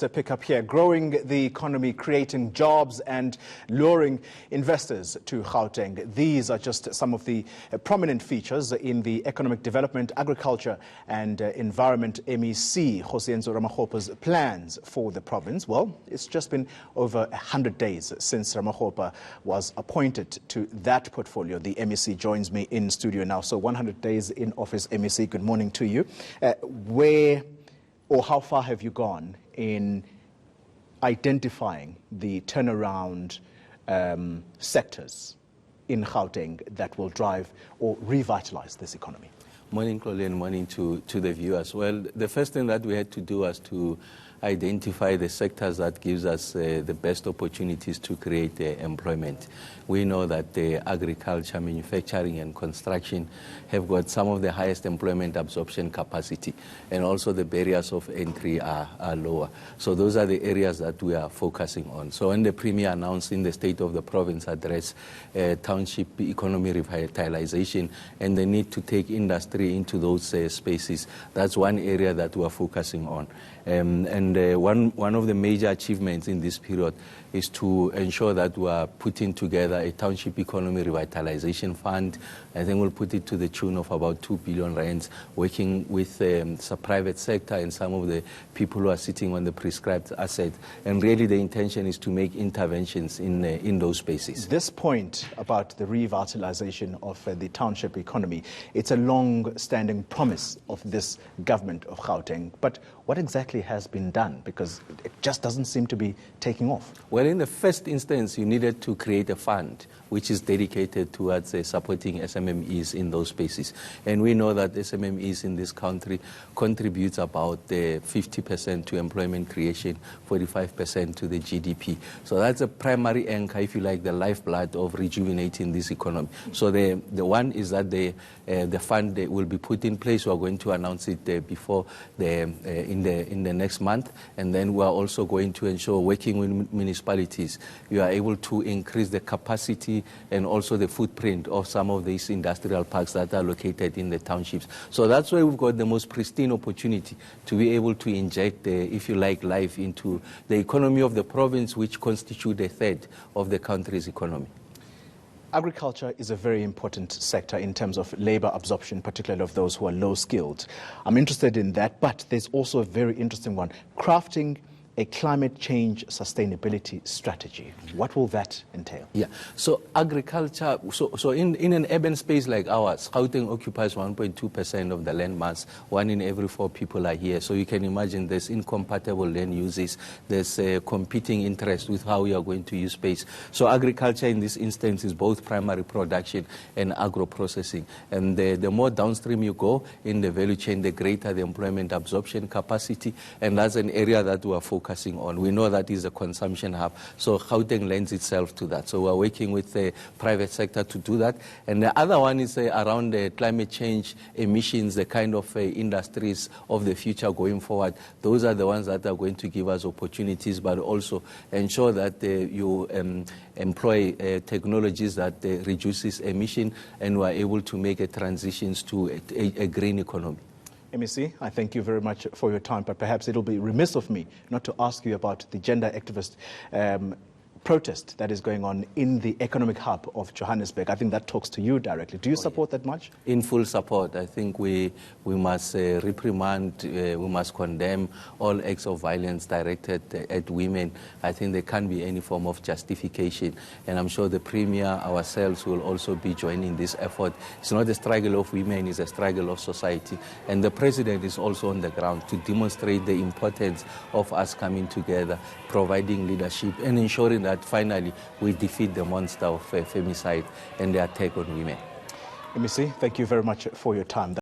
To pick up here, growing the economy, creating jobs and luring investors to Gauteng. These are just some of the prominent features in the Economic Development, Agriculture and Environment MEC Kgosientso Ramokgopa's plans for the province. Well, it's just been over 100 days since Ramokgopa was appointed to that portfolio. The MEC joins me in studio now. So 100 days in office, MEC, good morning to you. Where or how far have you gone in identifying the turnaround sectors in Gauteng that will drive or revitalize this economy? Morning, Colin. Morning to the viewers. Well, the first thing that we had to do was to identify the sectors that gives us the best opportunities to create employment. We know that agriculture, manufacturing and construction have got some of the highest employment absorption capacity, and also the barriers of entry are lower. So those are the areas that we are focusing on. So when the Premier announced in the State of the Province address Township Economy revitalization and the need to take industry into those spaces, that's one area that we are focusing on. One of the major achievements in this period is to ensure that we are putting together a Township Economy Revitalization Fund. I think we'll put it to the tune of about 2 billion rands, working with the private sector and some of the people who are sitting on the prescribed asset. And really the intention is to make interventions in those spaces. This point about the revitalization of the township economy, it's a long-standing promise of this government of Gauteng. But what exactly has been done? Because it just doesn't seem to be taking off. Well, in the first instance, you needed to create a fund which is dedicated towards supporting SMMEs in those spaces. And we know that SMMEs in this country contributes about 50% to employment creation, 45% to the GDP. So that's a primary anchor, if you like, the lifeblood of rejuvenating this economy. So the one is that the fund will be put in place. We are going to announce it before in the next month, and then we are also going to ensure, working with municipalities, you are able to increase the capacity and also the footprint of some of these industrial parks that are located in the townships. So that's why we've got the most pristine opportunity to be able to inject, if you like, life into the economy of the province, which constitutes a third of the country's economy. Agriculture is a very important sector in terms of labor absorption, particularly of those who are low-skilled. I'm interested in that, but there's also a very interesting one, crafting a climate change sustainability strategy. What will that entail? Yeah, so agriculture, so in an urban space like ours, Gauteng occupies 1.2% of the land mass. 1 in every 4 people are here. So you can imagine there's incompatible land uses. There's competing interest with how we are going to use space. So agriculture in this instance is both primary production and agro-processing. And the more downstream you go in the value chain, the greater the employment absorption capacity. And that's an area that we are focusing on. We know that is a consumption hub, so Gauteng lends itself to that. So we're working with the private sector to do that. And the other one is around the climate change emissions, the kind of industries of the future going forward. Those are the ones that are going to give us opportunities, but also ensure that you employ technologies that reduces emission, and we're able to make a transitions to a green economy. MEC, I thank you very much for your time, but perhaps it'll be remiss of me not to ask you about the gender activist protest that is going on in the economic hub of Johannesburg. I think that talks to you directly. Do you support that much? In full support. I think we must reprimand, we must condemn all acts of violence directed at women. I think there can't be any form of justification. And I'm sure the Premier, ourselves, will also be joining this effort. It's not a struggle of women, it's a struggle of society. And the President is also on the ground to demonstrate the importance of us coming together, providing leadership and ensuring that finally we defeat the monster of femicide and the attack on women. MEC, thank you very much for your time.